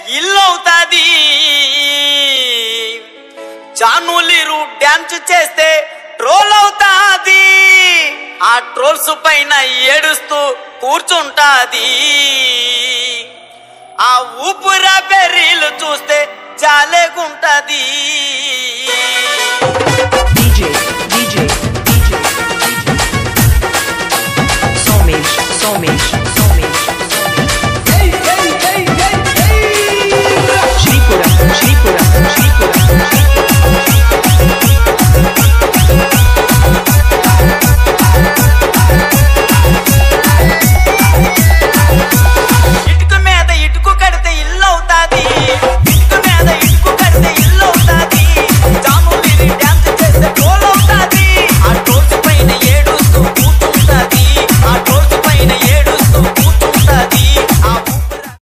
ఇల్లవుతాది. జానులీరు dance చేస్తే troll అవుతాది. ఆ ట్రోల్స్ పైన ఏడుస్తూ కూర్చుంటాది. ఆ ఊపురా బెర్రీలు చూస్తే జాలేగుంటది.